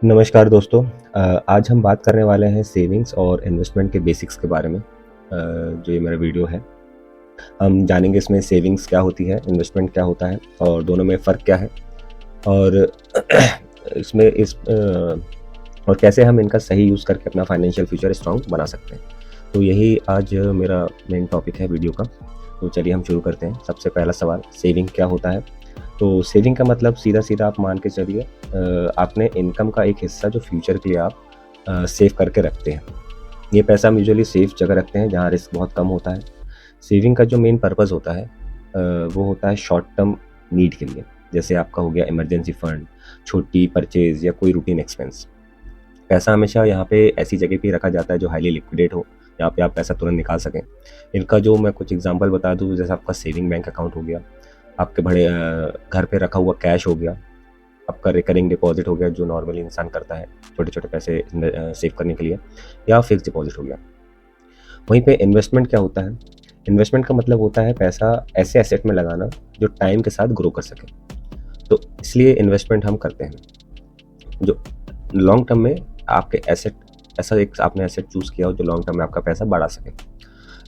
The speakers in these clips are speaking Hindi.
नमस्कार दोस्तों। आज हम बात करने वाले हैं सेविंग्स और इन्वेस्टमेंट के बेसिक्स के बारे में। जो ये मेरा वीडियो है, हम जानेंगे इसमें सेविंग्स क्या होती है, इन्वेस्टमेंट क्या होता है और दोनों में फ़र्क क्या है, और इसमें और कैसे हम इनका सही यूज़ करके अपना फाइनेंशियल फ्यूचर स्ट्रॉन्ग बना सकते हैं। तो यही आज मेरा मेन टॉपिक है वीडियो का। तो चलिए हम शुरू करते हैं। सबसे पहला सवाल, सेविंग क्या होता है? तो सेविंग का मतलब सीधा-सीधा आप मान के चलिए, आपने इनकम का एक हिस्सा जो फ्यूचर के लिए आप सेव करके रखते हैं। ये पैसा हम यूजुअली सेफ जगह रखते हैं जहाँ रिस्क बहुत कम होता है। सेविंग का जो मेन पर्पस होता है वो होता है शॉर्ट टर्म नीड के लिए। जैसे आपका हो गया इमरजेंसी फंड, छोटी परचेज या कोई रूटीन एक्सपेंस। पैसा हमेशा यहाँ पे ऐसी जगह पे रखा जाता है जो हाईली लिक्विडेट हो, जहाँ पे आप पैसा तुरंत निकाल सकें। इनका जो मैं कुछ एग्जांपल बता दूँ, जैसे आपका सेविंग बैंक अकाउंट हो गया, आपके बड़े घर पे रखा हुआ कैश हो गया, आपका रिकरिंग डिपॉजिट हो गया जो नॉर्मली इंसान करता है छोटे छोटे पैसे सेव करने के लिए, या फिक्स डिपॉजिट हो गया। वहीं पे इन्वेस्टमेंट क्या होता है? इन्वेस्टमेंट का मतलब होता है पैसा ऐसे एसेट में लगाना जो टाइम के साथ ग्रो कर सके। तो इसलिए इन्वेस्टमेंट हम करते हैं जो लॉन्ग टर्म में आपके एसेट, ऐसा एक आपने एसेट चूज़ किया हो जो लॉन्ग टर्म में आपका पैसा बढ़ा सके।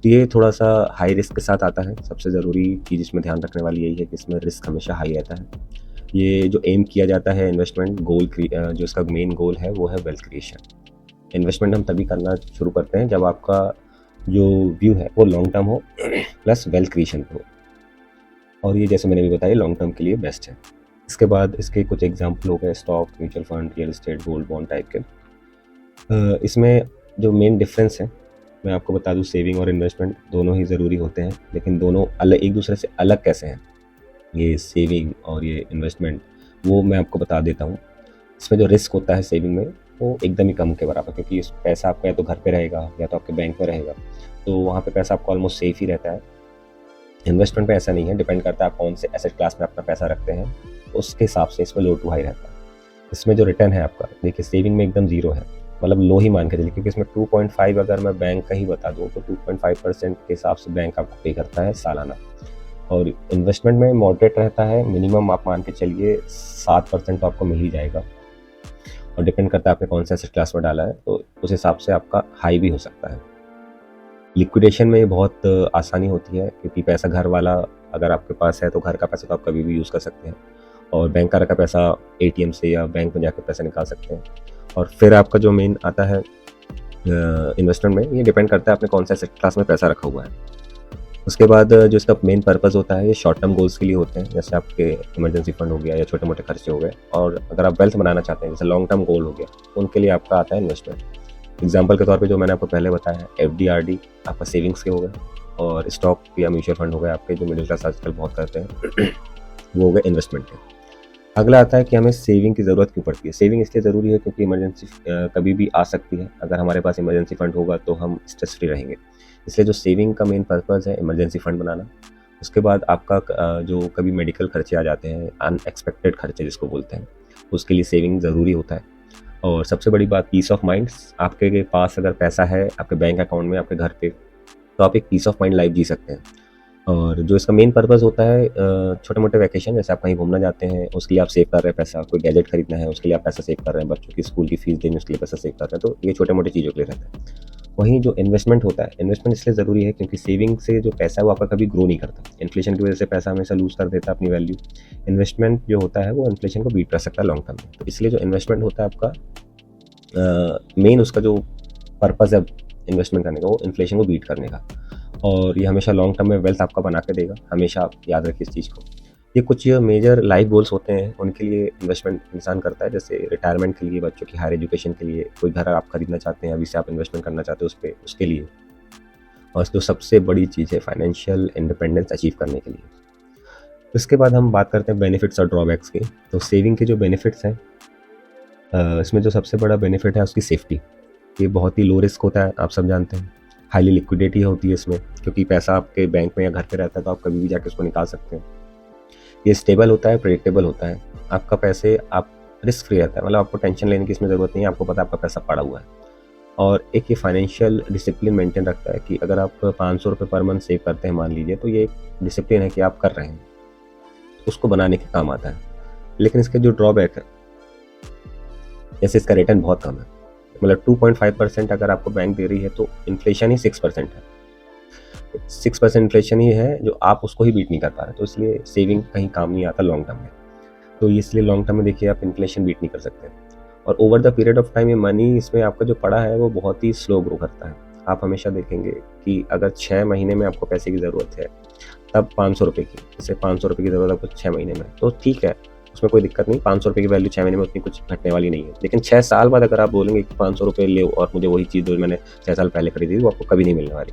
ये थोड़ा सा हाई रिस्क के साथ आता है। सबसे ज़रूरी चीज़ इसमें ध्यान रखने वाली यही है कि इसमें रिस्क हमेशा हाई रहता है। ये जो एम किया जाता है इन्वेस्टमेंट गोल, जो इसका मेन गोल है वो है वेल्थ क्रिएशन। इन्वेस्टमेंट हम तभी करना शुरू करते हैं जब आपका जो व्यू है वो लॉन्ग टर्म हो प्लस वेल्थ क्रिएशन पे हो, और ये जैसे मैंने भी बताया लॉन्ग टर्म के लिए बेस्ट है। इसके बाद इसके कुछ एग्जाम्पल हो गए stock, mutual fund, real estate, gold bond type के। इसमें जो मेन डिफरेंस है मैं आपको बता दूं, सेविंग और इन्वेस्टमेंट दोनों ही ज़रूरी होते हैं, लेकिन दोनों अलग, एक दूसरे से अलग कैसे हैं ये सेविंग और ये इन्वेस्टमेंट, वो मैं आपको बता देता हूँ। इसमें जो रिस्क होता है सेविंग में वो एकदम ही कम के बराबर, क्योंकि इस पैसा आपका या तो घर पे रहेगा या तो आपके बैंक में रहेगा, तो वहाँ पे पैसा आपका ऑलमोस्ट सेफ ही रहता है। इन्वेस्टमेंट पे ऐसा नहीं है, डिपेंड करता है आप कौन से एसेट क्लास में अपना पैसा रखते हैं, उसके हिसाब से इसमें लो टू हाई रहता है। इसमें जो रिटर्न है आपका, देखिए सेविंग में एकदम जीरो है, मतलब लो ही मान के चलिए, क्योंकि इसमें 2.5 अगर मैं बैंक का ही बता दूँ तो 2.5% के हिसाब से बैंक आपको पे करता है सालाना। और इन्वेस्टमेंट में मॉडरेट रहता है, मिनिमम आप मान के चलिए 7% तो आपको मिल ही जाएगा, और डिपेंड करता है आपने कौन सा एसेट क्लास में डाला है, तो उस हिसाब से आपका हाई भी हो सकता है। लिक्विडेशन में ये बहुत आसानी होती है, क्योंकि पैसा घर वाला अगर आपके पास है तो घर का पैसा तो आप कभी भी यूज़ कर सकते हैं, और बैंक का रखा पैसा एटीएम से या बैंक में जाकर पैसा निकाल सकते हैं। और फिर आपका जो मेन आता है इन्वेस्टमेंट में, ये डिपेंड करता है आपने कौन सा एसेट क्लास में पैसा रखा हुआ है। उसके बाद जो इसका मेन पर्पस होता है, ये शॉर्ट टर्म गोल्स के लिए होते हैं, जैसे आपके इमरजेंसी फंड हो गया या छोटे मोटे खर्चे हो गए, और अगर आप वेल्थ बनाना चाहते हैं जैसे लॉन्ग टर्म गोल हो गया, तो उनके लिए आपका आता है इन्वेस्टमेंट। एग्जाम्पल के तौर पे जो मैंने आपको पहले बताया है, एफडी आरडी आपका सेविंग्स के हो गए, और स्टॉक या म्यूचुअल फंड हो गए आपके जो मिडिल क्लास आजकल बहुत करते हैं वो हो गए इन्वेस्टमेंट के। अगला आता है कि हमें सेविंग की ज़रूरत क्यों पड़ती है। सेविंग इसलिए ज़रूरी है क्योंकि इमरजेंसी कभी भी आ सकती है। अगर हमारे पास इमरजेंसी फंड होगा तो हम स्ट्रेस फ्री रहेंगे। इसलिए जो सेविंग का मेन पर्पज़ है इमरजेंसी फंड बनाना। उसके बाद आपका जो कभी मेडिकल खर्चे आ जाते हैं, अनएक्सपेक्टेड खर्चे जिसको बोलते हैं, उसके लिए सेविंग ज़रूरी होता है। और सबसे बड़ी बात, पीस ऑफ माइंड। आपके पास अगर पैसा है आपके बैंक अकाउंट में, आपके घर पे, तो आप एक पीस ऑफ माइंड लाइफ जी सकते हैं। और जो इसका मेन पर्पस होता है, छोटे मोटे वैकेशन, जैसे आप कहीं घूमना जाते हैं उसके लिए आप सेव कर रहे हैं पैसा, कोई गैजेट खरीदना है उसके लिए आप पैसा सेव कर रहे हैं, बच्चों की स्कूल की फीस देनी उसके लिए पैसा सेव कर रहे हैं, तो ये छोटे मोटे चीज़ों के लिए रहता है। वहीं जो इन्वेस्टमेंट होता है, इन्वेस्टमेंट इसलिए ज़रूरी है क्योंकि सेविंग से जो पैसा है वो आपका कभी ग्रो नहीं करता। इन्फ्लेशन की वजह से पैसा हमेशा लूज़ कर देता है अपनी वैल्यू। इन्वेस्टमेंट जो होता है वो इन्फ्लेशन को बीट कर सकता है लॉन्ग टर्म में। तो इसलिए जो इन्वेस्टमेंट होता है आपका, मेन उसका जो पर्पज़ है इन्वेस्टमेंट करने का, वो इन्फ्लेशन को बीट करने का, और ये हमेशा लॉन्ग टर्म में वेल्थ आपका बना के देगा। हमेशा आप याद रखिए इस चीज़ को। ये कुछ मेजर लाइफ गोल्स होते हैं, उनके लिए इन्वेस्टमेंट इंसान करता है, जैसे रिटायरमेंट के लिए, बच्चों की हायर एजुकेशन के लिए, कोई घर आप खरीदना चाहते हैं अभी से आप इन्वेस्टमेंट करना चाहते हैं उस पर, उसके लिए, और जो सबसे बड़ी चीज़ है फाइनेंशियल इंडिपेंडेंस अचीव करने के लिए। इसके बाद हम बात करते हैं बेनिफिट्स और ड्रॉबैक्स की। तो सेविंग के जो बेनिफिट्स हैं, इसमें जो सबसे बड़ा बेनिफिट है उसकी सेफ्टी। ये बहुत ही लो रिस्क होता है, आप सब जानते हैं। हाईली लिक्विडिटी होती है इसमें, क्योंकि पैसा आपके बैंक में या घर पे रहता है तो आप कभी भी जाके उसको निकाल सकते हैं। ये स्टेबल होता है, प्रेडिक्टेबल होता है। आपका पैसे आप रिस्क फ्री रहता है, मतलब आपको टेंशन लेने की इसमें ज़रूरत नहीं है, आपको पता है आपका पैसा पड़ा हुआ है। और एक ये फाइनेंशियल डिसिप्लिन मेंटेन रखता है कि अगर आप 500 रुपये पर मंथ सेव करते हैं मान लीजिए, तो ये एक डिसिप्लिन है कि आप कर रहे हैं, उसको बनाने के काम आता है। लेकिन इसके जो ड्रॉबैक है, जैसे इसका रिटर्न बहुत कम है, मतलब 2.5% अगर आपको बैंक दे रही है तो इन्फ्लेशन ही 6% है। 6% इन्फ्लेशन ही है जो आप उसको ही बीट नहीं कर पा रहे, तो इसलिए सेविंग कहीं काम नहीं आता लॉन्ग टर्म में। तो इसलिए लॉन्ग टर्म में देखिए आप इन्फ्लेशन बीट नहीं कर सकते। और over the period of time ये मनी इसमें आपका जो पड़ा है वो बहुत ही स्लो ग्रो करता है। आप हमेशा देखेंगे कि अगर 6 महीने में आपको पैसे की ज़रूरत है तब 500 रुपये की, जैसे 500 रुपये की ज़रूरत है आपको 6 महीने में, तो ठीक है, उसमें कोई दिक्कत नहीं। 500 रुपये की वैल्यू 6 महीने में उतनी कुछ घटने वाली नहीं है। लेकिन 6 साल बाद अगर आप बोलेंगे कि 500 रुपये ले और मुझे वही चीज़ जो मैंने 6 साल पहले खरीदी वो आपको कभी नहीं मिलने वाली।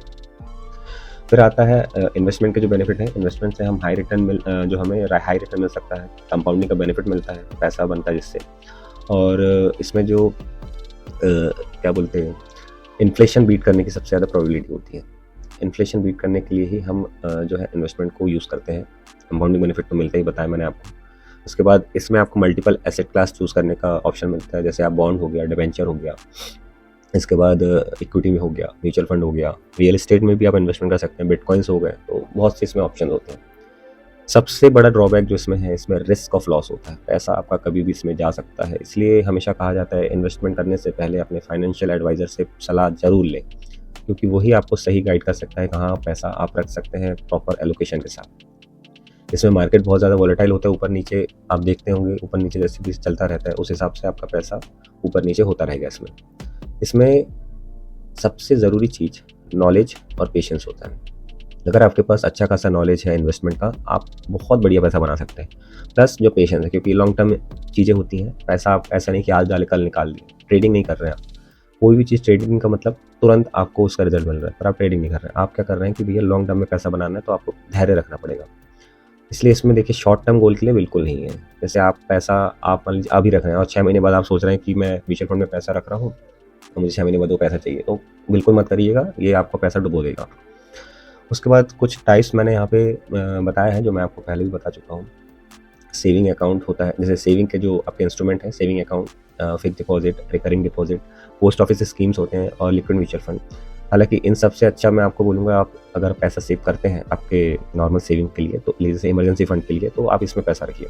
फिर आता है इन्वेस्टमेंट के जो बेनिफिट है। इन्वेस्टमेंट से हम हाई रिटर्न जो हमें हाई रिटर्न मिल सकता है, कंपाउंडिंग का बेनिफिट मिलता है, पैसा बनता है जिससे। और इसमें जो क्या बोलते हैं, इन्फ्लेशन बीट करने की सबसे ज़्यादा प्रोबेबिलिटी होती है। इन्फ्लेशन बीट करने के लिए ही हम जो है इन्वेस्टमेंट को यूज़ करते हैं। कंपाउंडिंग बेनिफिट तो मिलता ही, बताया मैंने आपको। उसके बाद इसमें आपको मल्टीपल एसेट क्लास चूज़ करने का ऑप्शन मिलता है, जैसे आप बॉन्ड हो गया, डिबेंचर हो गया, इसके बाद इक्विटी में हो गया, म्यूचुअल फंड हो गया, रियल एस्टेट में भी आप इन्वेस्टमेंट कर सकते हैं, बिटकॉइंस हो गए, तो बहुत से इसमें ऑप्शन होते हैं। सबसे बड़ा ड्रॉबैक जो इसमें है, इसमें रिस्क ऑफ लॉस होता है। पैसा आपका कभी भी इसमें जा सकता है, इसलिए हमेशा कहा जाता है इन्वेस्टमेंट करने से पहले अपने फाइनेंशियल एडवाइज़र से सलाह ज़रूर लें, क्योंकि वही आपको सही गाइड कर सकता है कहाँ पैसा आप रख सकते हैं प्रॉपर एलोकेशन के साथ। इसमें मार्केट बहुत ज़्यादा वॉलेटाइल होता है, ऊपर नीचे आप देखते होंगे, ऊपर नीचे जैसे भी चलता रहता है, उस हिसाब से आपका पैसा ऊपर नीचे होता रहेगा। इसमें सबसे ज़रूरी चीज़ नॉलेज और पेशेंस होता है। अगर आपके पास अच्छा खासा नॉलेज है इन्वेस्टमेंट का, आप बहुत बढ़िया पैसा बना सकते हैं। प्लस जो पेशेंस है, क्योंकि लॉन्ग टर्म चीज़ें होती हैं, पैसा आप ऐसा नहीं कि आज डाले कल निकाल लिए। ट्रेडिंग नहीं कर रहे हैं आप, कोई भी चीज़ ट्रेडिंग का मतलब तुरंत आपको उसका रिजल्ट मिल रहा है, पर आप ट्रेडिंग नहीं कर रहे हैं। आप क्या कर रहे हैं कि भैया लॉन्ग टर्म में पैसा बनाना है, तो आपको धैर्य रखना पड़ेगा। इसलिए इसमें देखिए शॉर्ट टर्म गोल के लिए बिल्कुल नहीं है। जैसे आप पैसा आप मान लीजिए अभी रख रहे हैं और 6 महीने बाद आप सोच रहे हैं कि मैं म्यूचुअल फंड में पैसा रख रहा हूँ तो मुझे 6 महीने बाद वो पैसा चाहिए, तो बिल्कुल मत करिएगा, ये आपका पैसा डुबो देगा। उसके बाद कुछ टाइप्स मैंने यहाँ पे बताया है जो मैं आपको पहले भी बता चुका हूँ। सेविंग अकाउंट होता है, जैसे सेविंग के जो आपके इंस्ट्रूमेंट हैं, saving account, fix deposit, recurring deposit, post office schemes होते हैं और लिक्विड म्यूचुअल फंड। हालांकि इन सबसे अच्छा मैं आपको बोलूँगा, आप अगर पैसा सेव करते हैं आपके नॉर्मल सेविंग के लिए, तो जैसे इमरजेंसी फंड के लिए, तो आप इसमें पैसा रखिए,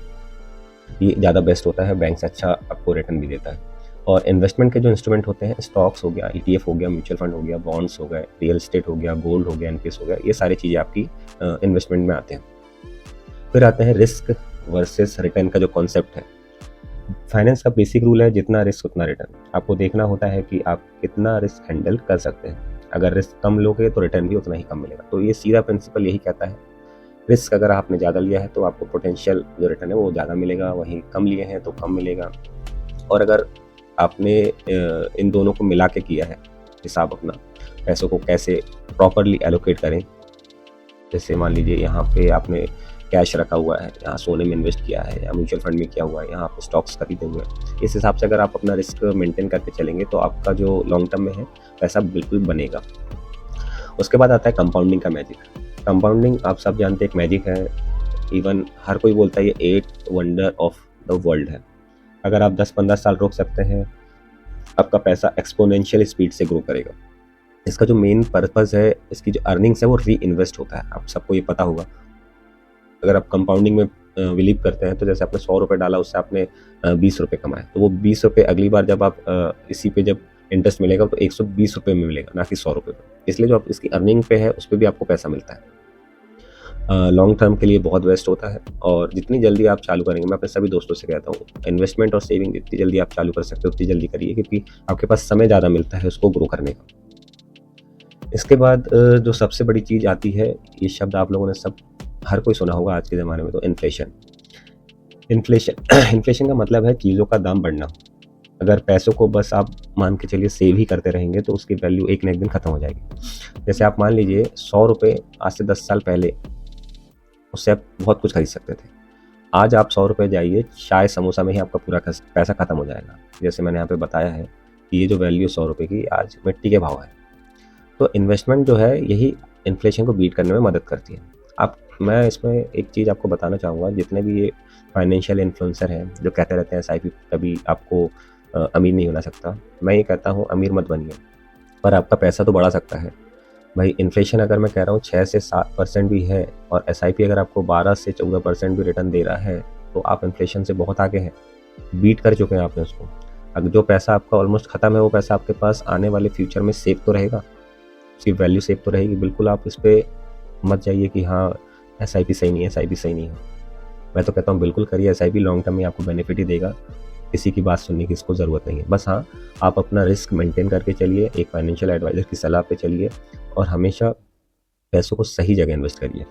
ये ज़्यादा बेस्ट होता है, बैंक से अच्छा आपको रिटर्न भी देता है। और इन्वेस्टमेंट के जो इंस्ट्रूमेंट होते हैं, स्टॉक्स हो गया, ETF हो गया, म्यूचुअल फंड हो गया, बॉन्ड्स हो गए, रियल एस्टेट हो गया, गोल्ड हो गया, एनपीएस हो गया, ये सारी चीज़ें आपकी इन्वेस्टमेंट में आते हैं। फिर आते हैं रिस्क वर्सेस रिटर्न का जो कॉन्सेप्ट है। फाइनेंस का बेसिक रूल है, जितना रिस्क उतना रिटर्न। आपको देखना होता है कि आप कितना रिस्क हैंडल कर सकते हैं। अगर रिस्क कम लोगे तो रिटर्न भी उतना ही कम मिलेगा। तो ये सीधा प्रिंसिपल यही कहता है, रिस्क अगर आपने ज़्यादा लिया है तो आपको पोटेंशियल जो रिटर्न है वो ज़्यादा मिलेगा, वहीं कम लिए हैं तो कम मिलेगा। और अगर आपने इन दोनों को मिला के किया है हिसाब अपना, पैसों को कैसे प्रॉपरली एलोकेट करें, जैसे मान लीजिए यहाँ पे आपने कैश रखा हुआ है, यहाँ सोने में इन्वेस्ट किया है या म्यूचुअल फंड में किया हुआ है, यहाँ पे स्टॉक्स खरीदे हुए हैं, इस हिसाब से अगर आप अपना रिस्क मेंटेन करके चलेंगे तो आपका जो लॉन्ग टर्म में है पैसा बिल्कुल बनेगा। उसके बाद आता है कंपाउंडिंग का मैजिक। कंपाउंडिंग आप सब जानते हैं एक मैजिक है, इवन हर कोई बोलता है ये 8 वंडर ऑफ द वर्ल्ड है। अगर आप 10-15 साल रोक सकते हैं, आपका पैसा एक्सपोनेंशियल स्पीड से ग्रो करेगा। इसका जो मेन पर्पस है, इसकी जो अर्निंग्स है वो री इन्वेस्ट होता है, आप सबको ये पता होगा। अगर आप कंपाउंडिंग में बिलीव करते हैं तो जैसे आपने 100 रुपये डाला, उससे आपने 20 रुपये कमाए, तो वो 20 रुपये अगली बार जब आप इसी पे जब इंटरेस्ट मिलेगा तो 120 रुपये में मिलेगा, ना कि 100 रुपये में। इसलिए जो आप इसकी अर्निंग पे है उस पर भी आपको पैसा मिलता है। लॉन्ग टर्म के लिए बहुत बेस्ट होता है। और जितनी जल्दी आप चालू करेंगे, मैं अपने सभी दोस्तों से कहता हूँ, इन्वेस्टमेंट और सेविंग जितनी जल्दी आप चालू कर सकते हो उतनी जल्दी करिए, क्योंकि आपके पास समय ज़्यादा मिलता है उसको ग्रो करने का। इसके बाद जो सबसे बड़ी चीज़ आती है, ये शब्द आप लोगों ने सब हर कोई सुना होगा आज के ज़माने में, तो इन्फ्लेशन। इन्फ्लेशन का मतलब है चीज़ों का दाम बढ़ना। अगर पैसों को बस आप मान के चलिए सेव ही करते रहेंगे तो उसकी वैल्यू एक न एक दिन ख़त्म हो जाएगी। जैसे आप मान लीजिए 100 रुपये आज से 10 साल पहले उससे आप बहुत कुछ खरीद सकते थे। आज आप 100 रुपये जाइए, चाय समोसा में ही आपका पूरा पैसा ख़त्म हो जाएगा। जैसे मैंने यहाँ पे बताया है कि ये जो वैल्यू 100 रुपये की आज मिट्टी के भाव है। तो इन्वेस्टमेंट जो है यही इन्फ्लेशन को बीट करने में मदद करती है। मैं इसमें एक चीज़ आपको बताना चाहूँगा, जितने भी ये फाइनेंशियल इन्फ्लुएंसर हैं जो कहते रहते हैं SIP कभी आपको अमीर नहीं बना सकता, मैं ये कहता हूँ अमीर मत बनिए, पर आपका पैसा तो बढ़ा सकता है। भाई इन्फ्लेशन अगर मैं कह रहा हूँ 6 से 7% भी है और SIP अगर आपको 12 से 14% भी रिटर्न दे रहा है, तो आप इन्फ्लेशन से बहुत आगे हैं, बीट कर चुके हैं आपने उसको। अगर जो पैसा आपका ऑलमोस्ट ख़त्म है वो पैसा आपके पास आने वाले फ्यूचर में सेव तो रहेगा, उसकी वैल्यू सेव तो रहेगी। बिल्कुल आप इस पर मत जाइए कि हाँ SIP सही नहीं है, SIP सही नहीं है। मैं तो कहता हूँ बिल्कुल करिए SIP, लॉन्ग टर्म में आपको बेनिफिट ही देगा। किसी की बात सुनने की इसको ज़रूरत नहीं है। बस हाँ, आप अपना रिस्क मेंटेन करके चलिए, एक फाइनेंशियल एडवाइज़र की सलाह पे चलिए और हमेशा पैसों को सही जगह इन्वेस्ट करिए।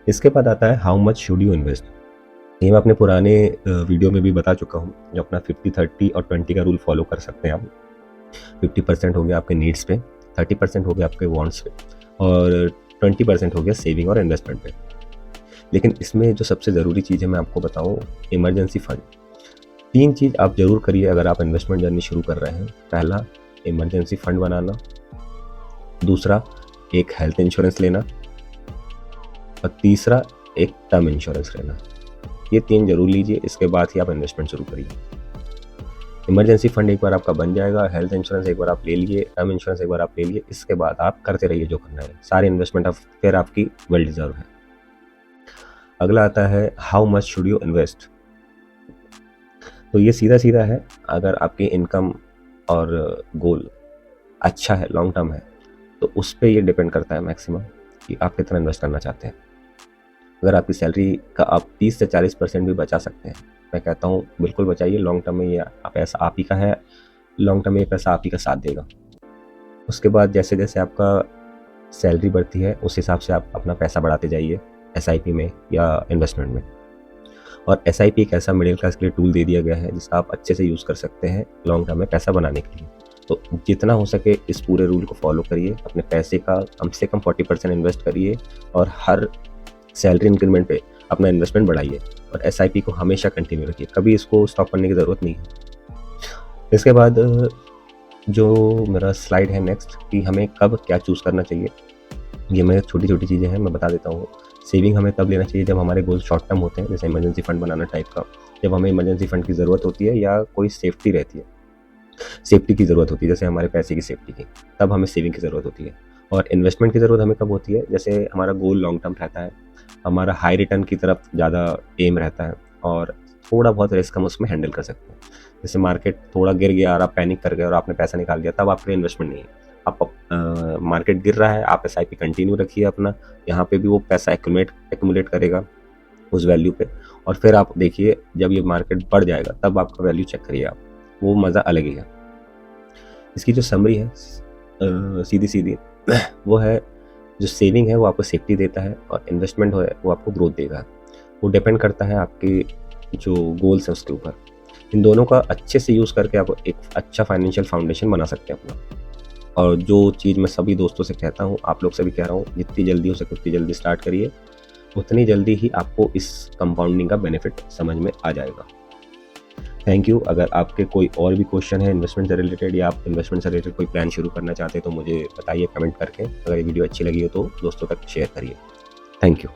इसके बाद आता है how much should you invest. ये मैं अपने पुराने वीडियो में भी बता चुका हूँ, जो अपना 50-30 और 20 का रूल फॉलो कर सकते हैं आप। 50% हो गया आपके नीड्स पे, 30% हो गया आपके वांट्स पे और 20% हो गया सेविंग और इन्वेस्टमेंट पे। लेकिन इसमें जो सबसे ज़रूरी चीज़ है मैं आपको बताऊँ, इमरजेंसी फंड। 3 चीज़ आप ज़रूर करिए अगर आप इन्वेस्टमेंट जर्नी शुरू कर रहे हैं। पहला, इमरजेंसी फंड बनाना। दूसरा, एक हेल्थ इंश्योरेंस लेना। और तीसरा, एक टर्म इंश्योरेंस लेना। ये 3 जरूर लीजिए, इसके बाद ही आप इन्वेस्टमेंट शुरू करिए। इमरजेंसी फंड एक बार आपका बन जाएगा, हेल्थ इंश्योरेंस एक बार आप ले लिए, टर्म इंश्योरेंस एक बार आप ले लिए, इसके बाद आप करते रहिए जो करना है। सारी इन्वेस्टमेंट फिर आपकी वेल डिजर्व है। अगला आता है how much should you invest. तो ये सीधा सीधा है, अगर आपकी इनकम और गोल अच्छा है, लॉन्ग टर्म है, तो उस पर ये डिपेंड करता है मैक्सिमम कि आप कितना इन्वेस्ट करना चाहते हैं। अगर आपकी सैलरी का आप 30 से 40% भी बचा सकते हैं, मैं कहता हूँ बिल्कुल बचाइए। लॉन्ग टर्म में ये पैसा आप ही का है, लॉन्ग टर्म में ये पैसा आप ही का साथ देगा। उसके बाद जैसे जैसे आपका सैलरी बढ़ती है उस हिसाब से आप अपना पैसा बढ़ाते जाइए SIP में या इन्वेस्टमेंट में। और SIP एक ऐसा मिडिल क्लास के लिए टूल दे दिया गया है जिसका आप अच्छे से यूज़ कर सकते हैं लॉन्ग टर्म में पैसा बनाने के लिए। तो जितना हो सके इस पूरे रूल को फॉलो करिए, अपने पैसे का कम से कम 40% इन्वेस्ट करिए और हर सैलरी इंक्रीमेंट पे अपना इन्वेस्टमेंट बढ़ाइए और SIP को हमेशा कंटिन्यू रखिए, कभी इसको स्टॉप करने की ज़रूरत नहीं है। इसके बाद जो मेरा स्लाइड है नेक्स्ट, कि हमें कब क्या चूज़ करना चाहिए, ये मेरे छोटी छोटी चीज़ें हैं, मैं बता देता हूँ। सेविंग हमें तब लेना चाहिए जब हमारे गोल शॉर्ट टर्म होते हैं, जैसे इमरजेंसी फंड बनाना टाइप का। जब हमें इमरजेंसी फंड की ज़रूरत होती है या कोई सेफ्टी रहती है, सेफ्टी की ज़रूरत होती है, जैसे हमारे पैसे की सेफ्टी की, तब हमें सेविंग की ज़रूरत होती है। और इन्वेस्टमेंट की ज़रूरत हमें कब होती है, जैसे हमारा गोल लॉन्ग टर्म रहता है, हमारा हाई रिटर्न की तरफ ज़्यादा एम रहता है और थोड़ा बहुत रिस्क हम उसमें हैंडल कर सकते हैं। जैसे मार्केट थोड़ा गिर गया और आप पैनिक कर गए और आपने पैसा निकाल दिया, तब आपके लिए इन्वेस्टमेंट नहीं है। आप मार्केट गिर रहा है, आप SIP कंटिन्यू रखिए अपना, यहाँ पे भी वो पैसा एक्यूमुलेट करेगा उस वैल्यू पे, और फिर आप देखिए जब ये मार्केट बढ़ जाएगा तब आपका वैल्यू चेक करिए आप, वो मज़ा अलग ही है। इसकी जो समरी है सीधी सीधी वो है, जो सेविंग है वो आपको सेफ्टी देता है और इन्वेस्टमेंट है वो आपको ग्रोथ देगा। वो डिपेंड करता है आपके जो गोल्स हैं उसके ऊपर। इन दोनों का अच्छे से यूज़ करके आप एक अच्छा फाइनेंशियल फाउंडेशन बना सकते हैं अपना। और जो चीज़ मैं सभी दोस्तों से कहता हूँ, आप लोग से भी कह रहा हूँ, जितनी जल्दी हो सके उतनी जल्दी स्टार्ट करिए, उतनी जल्दी ही आपको इस कंपाउंडिंग का बेनिफिट समझ में आ जाएगा। Thank you. अगर आपके कोई और भी क्वेश्चन है इन्वेस्टमेंट से रिलेटेड या आप इन्वेस्टमेंट से रिलेटेड कोई प्लान शुरू करना चाहते हैं तो मुझे बताइए कमेंट करके। अगर ये वीडियो अच्छी लगी हो तो दोस्तों तक शेयर करिए। Thank you.